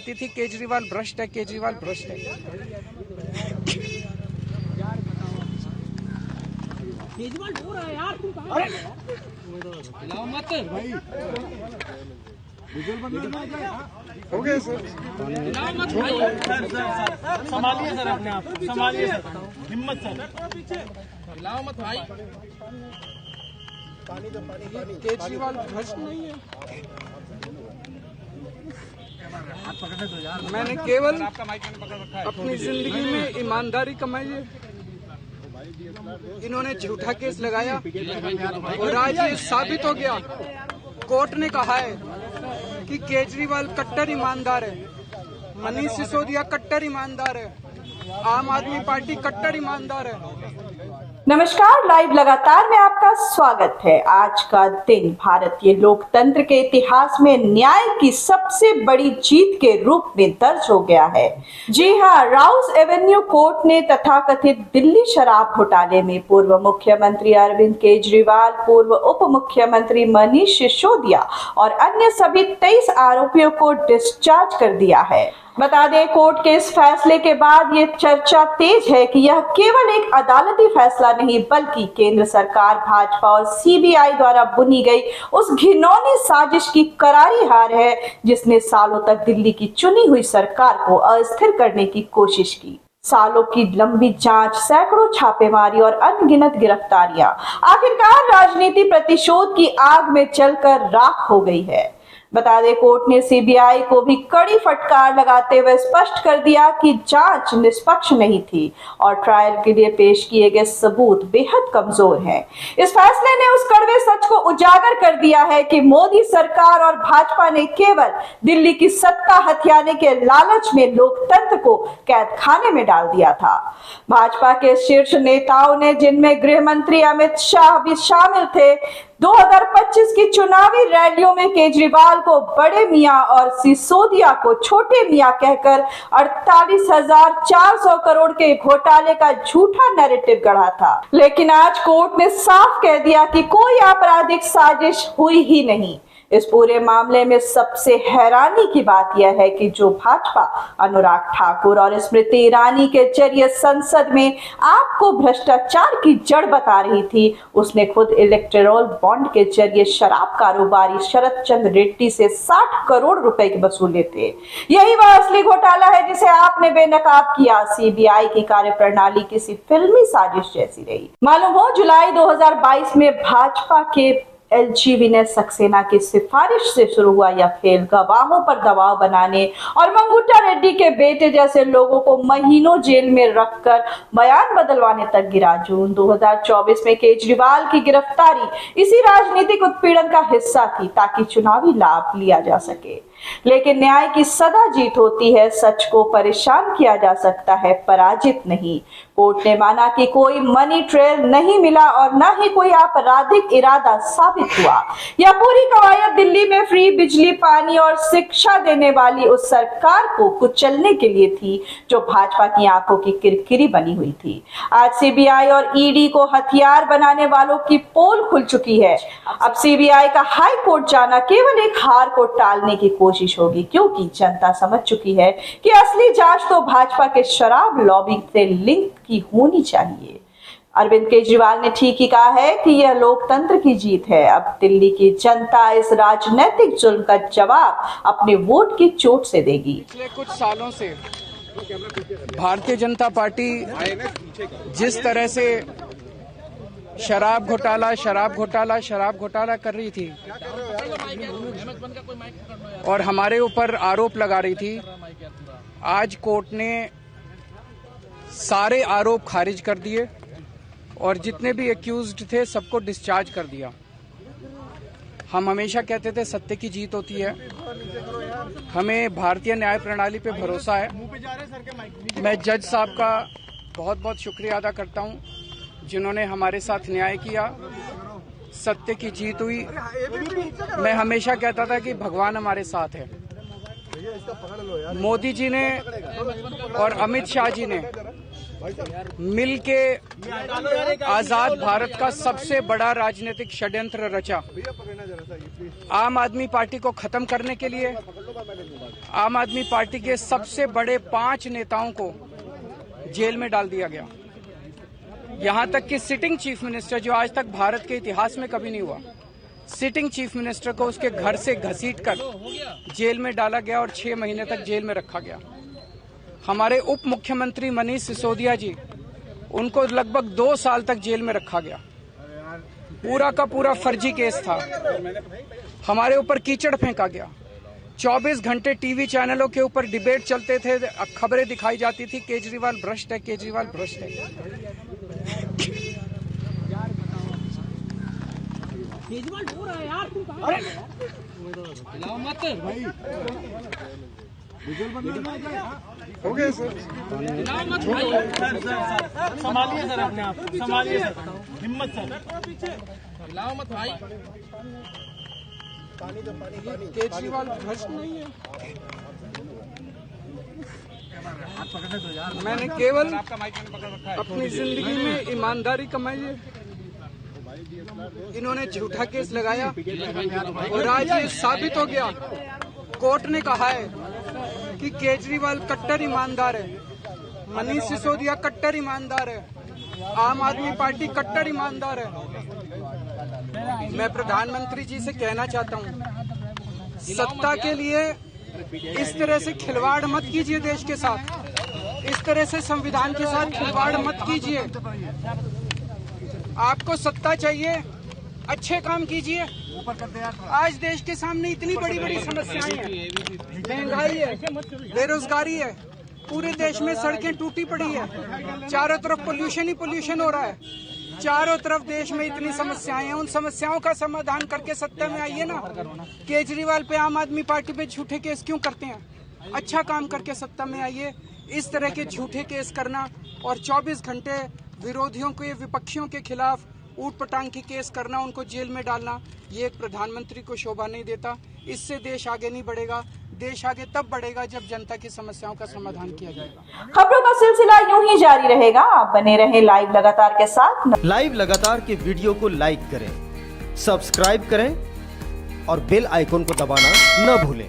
थी केजरीवाल भ्रष्ट है, केजरीवाल भ्रष्ट है। केजरीवाल हो रहा है यार, तुम कहाँ हिलाओ मत भाई। हो गया सर, हिलाओ मत भाई। संभालिए सर, अपने आप को संभालिए सर, हिम्मत सर, हिलाओ मत भाई। केजरीवाल भ्रष्ट नहीं है। मैंने केवल अपनी जिंदगी में ईमानदारी कमाई है। इन्होंने झूठा केस लगाया और आज ये साबित हो गया। कोर्ट ने कहा है कि केजरीवाल कट्टर ईमानदार है, मनीष सिसोदिया कट्टर ईमानदार है, आम आदमी पार्टी कट्टर ईमानदार है। नमस्कार, लाइव लगातार में आपका स्वागत है। आज का दिन भारतीय लोकतंत्र के इतिहास में न्याय की सबसे बड़ी जीत के रूप में दर्ज हो गया है। जी हां, राउस एवेन्यू कोर्ट ने तथाकथित दिल्ली शराब घोटाले में पूर्व मुख्यमंत्री अरविंद केजरीवाल, पूर्व उप मुख्यमंत्री मनीष सिसोदिया और अन्य सभी 23 आरोपियों को डिस्चार्ज कर दिया है। बता दें, कोर्ट के इस फैसले के बाद ये चर्चा तेज है कि यह केवल एक अदालती फैसला नहीं, बल्कि केंद्र सरकार, भाजपा और सीबीआई द्वारा बुनी गई उस घिनौनी साजिश की करारी हार है जिसने सालों तक दिल्ली की चुनी हुई सरकार को अस्थिर करने की कोशिश की। सालों की लंबी जांच, सैकड़ों छापेमारी और अनगिनत गिरफ्तारियां आखिरकार राजनीति प्रतिशोध की आग में जलकर राख हो गई है। बता दें, कोर्ट ने सीबीआई को भी कड़ी फटकार लगाते हुए स्पष्ट कर दिया कि जांच निष्पक्ष नहीं थी और ट्रायल के लिए पेश किए गए सबूत बेहद कमजोर हैं। इस फैसले ने उस कड़वे सच को उजागर कर दिया है कि मोदी सरकार और भाजपा ने केवल दिल्ली की सत्ता हथियाने के लालच में लोकतंत्र को कैद खाने में डाल दिया था। भाजपा के शीर्ष नेताओं ने, जिनमें गृह मंत्री अमित शाह भी शामिल थे, 2025 की चुनावी रैलियों में केजरीवाल को बड़े मियां और सिसोदिया को छोटे मियां कहकर 48,400 करोड़ के घोटाले का झूठा नैरेटिव गढ़ा था। लेकिन आज कोर्ट ने साफ कह दिया कि कोई आपराधिक साजिश हुई ही नहीं। इस पूरे मामले में सबसे हैरानी की बात यह है कि जो भाजपा अनुराग ठाकुर और स्मृति ईरानी के जरिए संसद में आपको भ्रष्टाचार की जड़ बता रही थी, उसने खुद इलेक्टोरल बॉन्ड के जरिए शराब कारोबारी शरद चंद्र रेड्डी से 60 करोड़ रुपए के वसूले थे। यही वह असली घोटाला है जिसे आपने बेनकाब किया। सीबीआई की कार्यप्रणाली किसी फिल्मी साजिश जैसी रही। मालूम हो, जुलाई 2022 में भाजपा के एलजी विनय सक्सेना की सिफारिश से शुरू हुआ यह खेल गवाहों पर दबाव बनाने और मंगूटा रेड्डी के बेटे जैसे लोगों को महीनों जेल में रखकर बयान बदलवाने तक गिरा। जून 2024 में केजरीवाल की गिरफ्तारी इसी राजनीतिक उत्पीड़न का हिस्सा थी ताकि चुनावी लाभ लिया जा सके। लेकिन न्याय की सदा जीत होती है। सच को परेशान किया जा सकता है, पराजित नहीं। कोर्ट ने माना कि कोई मनी ट्रेल नहीं मिला और न ही कोई आपराधिक इरादा साबित हुआ। यह पूरी कवायद दिल्ली में फ्री बिजली, पानी और शिक्षा देने वाली उस सरकार को कुचलने के लिए थी जो भाजपा की आंखों की किरकिरी बनी हुई थी। आज सीबीआई और ईडी को हथियार बनाने वालों की पोल खुल चुकी है। अब सीबीआई का हाई कोर्ट जाना केवल एक हार को टालने की कोशिश होगी, क्योंकि जनता समझ चुकी है कि असली जांच तो भाजपा के शराब लॉबी से लिंक की होनी चाहिए। अरविंद केजरीवाल ने ठीक ही कहा है कि यह लोकतंत्र की जीत है। अब दिल्ली की जनता इस राजनीतिक जुल्म का जवाब अपने वोट की चोट से देगी। पिछले कुछ सालों से भारतीय जनता पार्टी जिस तरह से शराब घोटाला कर रही थी और हमारे ऊपर आरोप लगा रही थी, आज कोर्ट ने सारे आरोप खारिज कर दिए और जितने भी एक्यूज्ड थे सबको डिस्चार्ज कर दिया। हम हमेशा कहते थे सत्य की जीत होती है। हमें भारतीय न्याय प्रणाली पे भरोसा है। मैं जज साहब का बहुत बहुत शुक्रिया अदा करता हूं जिन्होंने हमारे साथ न्याय किया। सत्य की जीत हुई। मैं हमेशा कहता था कि भगवान हमारे साथ है। मोदी जी ने और अमित शाह जी ने मिलके आजाद भारत का सबसे बड़ा राजनीतिक षड्यंत्र रचा। आम आदमी पार्टी को खत्म करने के लिए, आम आदमी पार्टी के सबसे बड़े 5 नेताओं को जेल में डाल दिया गया। यहां तक कि सिटिंग चीफ मिनिस्टर, जो आज तक भारत के इतिहास में कभी नहीं हुआ, सिटिंग चीफ मिनिस्टर को उसके घर से घसीटकर जेल में डाला गया और 6 महीने तक जेल में रखा गया। हमारे उप मुख्यमंत्री मनीष सिसोदिया जी, उनको लगभग 2 साल तक जेल में रखा गया। पूरा का पूरा फर्जी केस था। हमारे ऊपर कीचड़ फेंका गया। 24 घंटे टीवी चैनलों के ऊपर डिबेट चलते थे, खबरें दिखाई जाती थी, केजरीवाल भ्रष्ट है, केजरीवाल भ्रष्ट है। केजरीवाल हो रहा है यार, तुम कहां मत भाई, हो गया सर, मत भाई, सर संभालिए सर, अपने आप संभालिए सर, हिम्मत सर, हिलाओ मत भाई। केजरीवाल भ्रष्ट नहीं है। मैंने केवल अपनी जिंदगी में ईमानदारी कमाई है। इन्होंने झूठा केस लगाया और आज ये साबित हो गया। कोर्ट ने कहा है कि केजरीवाल कट्टर ईमानदार है, मनीष सिसोदिया कट्टर ईमानदार है, आम आदमी पार्टी कट्टर ईमानदार है। मैं प्रधानमंत्री जी से कहना चाहता हूं, सत्ता के लिए इस तरह से खिलवाड़ मत कीजिए, देश के साथ इस तरह से संविधान के साथ खिलवाड़ मत कीजिए। आपको सत्ता चाहिए, अच्छे काम कीजिए। आज देश के सामने इतनी बड़ी बड़ी समस्याएं हैं, महंगाई है, बेरोजगारी है, पूरे देश में सड़कें टूटी पड़ी है, चारों तरफ पोल्यूशन ही पोल्यूशन हो रहा है, चारों तरफ देश में इतनी समस्याएं हैं। उन समस्याओं का समाधान करके सत्ता में आइए ना। केजरीवाल पे, आम आदमी पार्टी पे झूठे केस क्यों करते हैं? अच्छा काम करके सत्ता में आइए। इस तरह के झूठे केस करना और 24 घंटे विरोधियों के, विपक्षियों के खिलाफ ऊट पटांग की केस करना, उनको जेल में डालना, ये एक प्रधानमंत्री को शोभा नहीं देता। इससे देश आगे नहीं बढ़ेगा। देश आगे तब बढ़ेगा जब जनता की समस्याओं का समाधान किया जाएगा। खबरों का सिलसिला यूं ही जारी रहेगा। आप बने रहें लाइव लगातार के साथ। लाइव लगातार के वीडियो को लाइक करें, सब्सक्राइब करें और बेल आइकन को दबाना न भूलें।